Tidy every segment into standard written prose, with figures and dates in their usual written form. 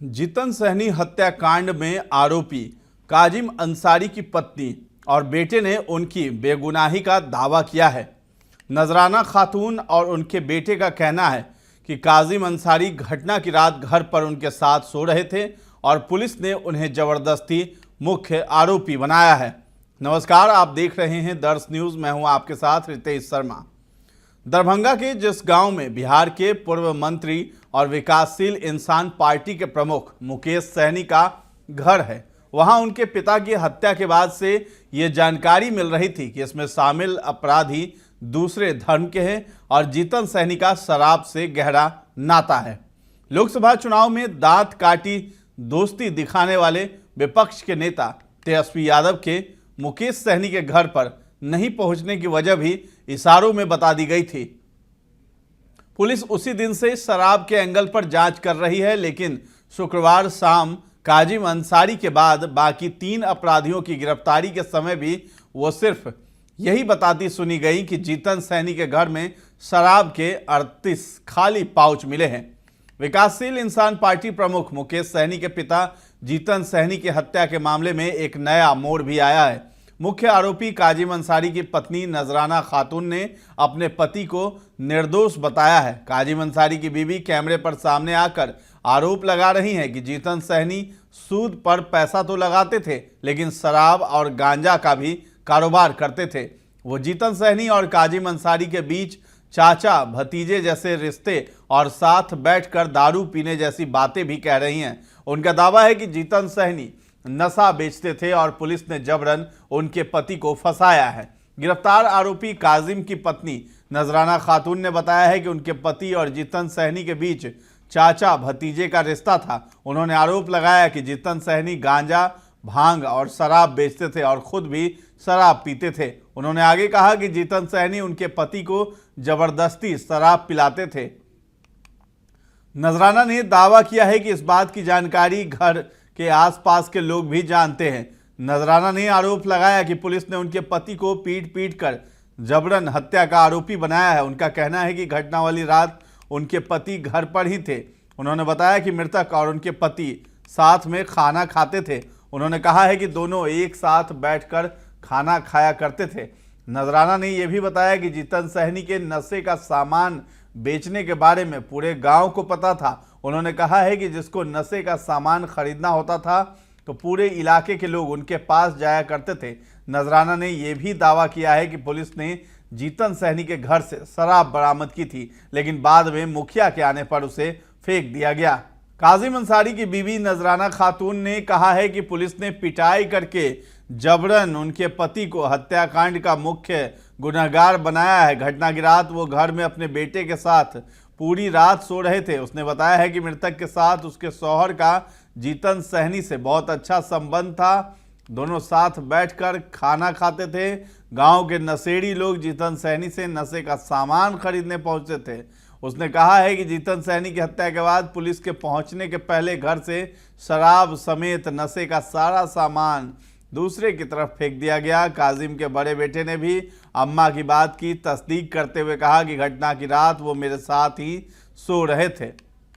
जितन सहनी हत्याकांड में आरोपी काजिम अंसारी की पत्नी और बेटे ने उनकी बेगुनाही का दावा किया है। नजराना खातून और उनके बेटे का कहना है कि काजिम अंसारी घटना की रात घर पर उनके साथ सो रहे थे और पुलिस ने उन्हें जबरदस्ती मुख्य आरोपी बनाया है। नमस्कार, आप देख रहे हैं दर्श न्यूज। मैं हूं आपके साथ रितेश शर्मा। दरभंगा के जिस गांव में बिहार के पूर्व मंत्री और विकासशील इंसान पार्टी के प्रमुख मुकेश सहनी का घर है, वहां उनके पिता की हत्या के बाद से ये जानकारी मिल रही थी कि इसमें शामिल अपराधी दूसरे धर्म के हैं और जितन सहनी का शराब से गहरा नाता है। लोकसभा चुनाव में दांत काटी दोस्ती दिखाने वाले विपक्ष के नेता तेजस्वी यादव के मुकेश सहनी के घर पर नहीं पहुंचने की वजह भी इशारों में बता दी गई थी। पुलिस उसी दिन से शराब के एंगल पर जांच कर रही है, लेकिन शुक्रवार शाम काजिम अंसारी के बाद बाकी 3 अपराधियों की गिरफ्तारी के समय भी वो सिर्फ यही बताती सुनी गई कि जितन सहनी के घर में शराब के 38 खाली पाउच मिले हैं। विकासशील इंसान पार्टी प्रमुख मुकेश सहनी के पिता जितन सहनी की हत्या के मामले में एक नया मोड़ भी आया है। मुख्य आरोपी काजिम अंसारी की पत्नी नजराना खातून ने अपने पति को निर्दोष बताया है। काजिम अंसारी की बीवी कैमरे पर सामने आकर आरोप लगा रही हैं कि जितन सहनी सूद पर पैसा तो लगाते थे, लेकिन शराब और गांजा का भी कारोबार करते थे। वो जितन सहनी और काजिम अंसारी के बीच चाचा भतीजे जैसे रिश्ते और साथ बैठकर दारू पीने जैसी बातें भी कह रही हैं। उनका दावा है कि जितन सहनी नशा बेचते थे और पुलिस ने जबरन उनके पति को फंसाया है। गिरफ्तार आरोपी काजिम की पत्नी नजराना खातून ने बताया है कि उनके पति और जितन सहनी के बीच चाचा भतीजे का रिश्ता था। उन्होंने आरोप लगाया कि जितन सहनी गांजा, भांग और शराब बेचते थे और खुद भी शराब पीते थे। उन्होंने आगे कहा कि जितन सहनी उनके पति को जबरदस्ती शराब पिलाते थे। नजराना ने दावा किया है कि इस बात की जानकारी घर के आसपास के लोग भी जानते हैं। नजराना ने आरोप लगाया कि पुलिस ने उनके पति को पीट कर जबरन हत्या का आरोपी बनाया है। उनका कहना है कि घटना वाली रात उनके पति घर पर ही थे। उन्होंने बताया कि मृतक और उनके पति साथ में खाना खाते थे। उन्होंने कहा है कि दोनों एक साथ बैठकर खाना खाया करते थे। नजराना ने यह भी बताया कि जितन सहनी के नशे का सामान बेचने के बारे में पूरे गांव को पता था। उन्होंने कहा है कि जिसको नशे का सामान खरीदना होता था तो पूरे इलाके के लोग उनके पास जाया करते थे। नजराना ने यह भी दावा किया है कि पुलिस ने जितन सहनी के घर से शराब बरामद की थी, लेकिन बाद में मुखिया के आने पर उसे फेंक दिया गया। काजिम अंसारी की बीवी नजराना खातून ने कहा है कि पुलिस ने पिटाई करके जबरन उनके पति को हत्याकांड का मुख्य गुनहगार बनाया है। घटना की रात वो घर में अपने बेटे के साथ पूरी रात सो रहे थे। उसने बताया है कि मृतक के साथ उसके शौहर का जितन सहनी से बहुत अच्छा संबंध था। दोनों साथ बैठकर खाना खाते थे। गांव के नशेड़ी लोग जितन सहनी से नशे का सामान खरीदने पहुंचते थे। उसने कहा है कि जितन सहनी की हत्या के बाद पुलिस के पहुंचने के पहले घर से शराब समेत नशे का सारा सामान दूसरे की तरफ फेंक दिया गया। काजिम के बड़े बेटे ने भी अम्मा की बात की तस्दीक करते हुए कहा कि घटना की रात वो मेरे साथ ही सो रहे थे।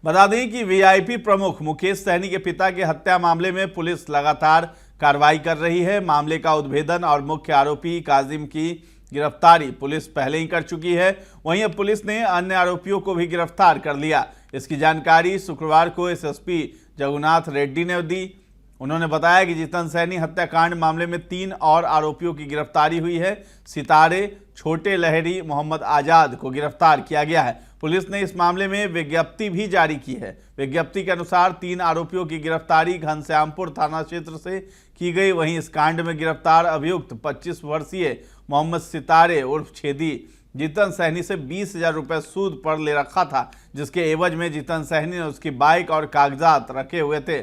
बता दें कि वीआईपी प्रमुख मुकेश सहनी के पिता के हत्या मामले में पुलिस लगातार कार्रवाई कर रही है। मामले का उद्भेदन और मुख्य आरोपी काजिम की गिरफ्तारी पुलिस पहले ही कर चुकी है। वहीं अब पुलिस ने अन्य आरोपियों को भी गिरफ्तार कर लिया। इसकी जानकारी शुक्रवार को एसएसपी जगन्नाथ रेड्डी ने दी। उन्होंने बताया कि जितन सहनी हत्याकांड मामले में 3 और आरोपियों की गिरफ्तारी हुई है। सितारे, छोटे लहरी, मोहम्मद आजाद को गिरफ्तार किया गया है। पुलिस ने इस मामले में विज्ञप्ति भी जारी की है। विज्ञप्ति के अनुसार 3 आरोपियों की गिरफ्तारी घनश्यामपुर थाना क्षेत्र से की गई। वहीं इस कांड में गिरफ्तार अभियुक्त 25 वर्षीय मोहम्मद सितारे उर्फ छेदी जितन सहनी से 20,000 रुपये सूद पर ले रखा था, जिसके एवज में जितन सहनी ने उसकी बाइक और कागजात रखे हुए थे।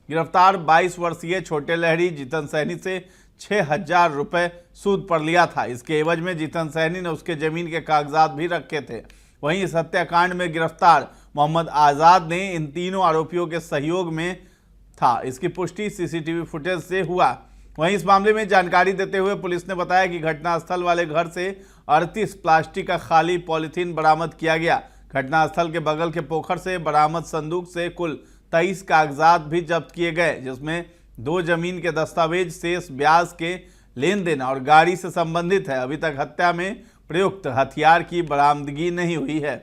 गिरफ्तार 22 वर्षीय छोटे लहरी जितन सहनी से 6,000 रुपये सूद पर लिया था। इसके एवज में जितन सहनी ने उसके जमीन के कागजात भी रखे थे। वहीं इस हत्याकांड में गिरफ्तार मोहम्मद आजाद ने इन तीनों आरोपियों के सहयोग में था। इसकी पुष्टि सीसीटीवी फुटेज से हुआ। वहीं इस मामले में जानकारी देते हुए पुलिस ने बताया कि घटनास्थल वाले घर से 38 प्लास्टिक का खाली पॉलीथीन बरामद किया गया। घटनास्थल के बगल के पोखर से बरामद संदूक से कुल 23 कागजात भी जब्त किए गए, जिसमें 2 जमीन के दस्तावेज, शेष ब्याज के लेन देन और गाड़ी से संबंधित है। अभी तक हत्या में प्रयुक्त हथियार की बरामदगी नहीं हुई है।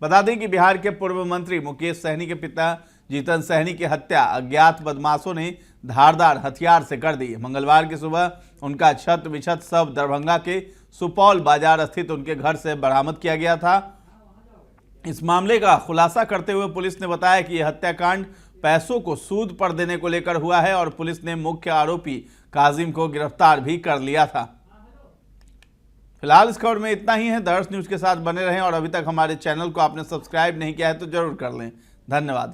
बता दें कि बिहार के पूर्व मंत्री मुकेश सहनी के पिता जीतन सहनी की हत्या अज्ञात बदमाशों ने धारदार हथियार से कर दी। मंगलवार की सुबह उनका छत विछत शव दरभंगा के सुपौल बाजार स्थित उनके घर से बरामद किया गया था। इस मामले का खुलासा करते हुए पुलिस ने बताया कि यह हत्याकांड पैसों को सूद पर देने को लेकर हुआ है और पुलिस ने मुख्य आरोपी काजिम को गिरफ्तार भी कर लिया था। फिलहाल इस खबर में इतना ही है। दर्श न्यूज के साथ बने रहें और अभी तक हमारे चैनल को आपने सब्सक्राइब नहीं किया है तो जरूर कर लें। धन्यवाद।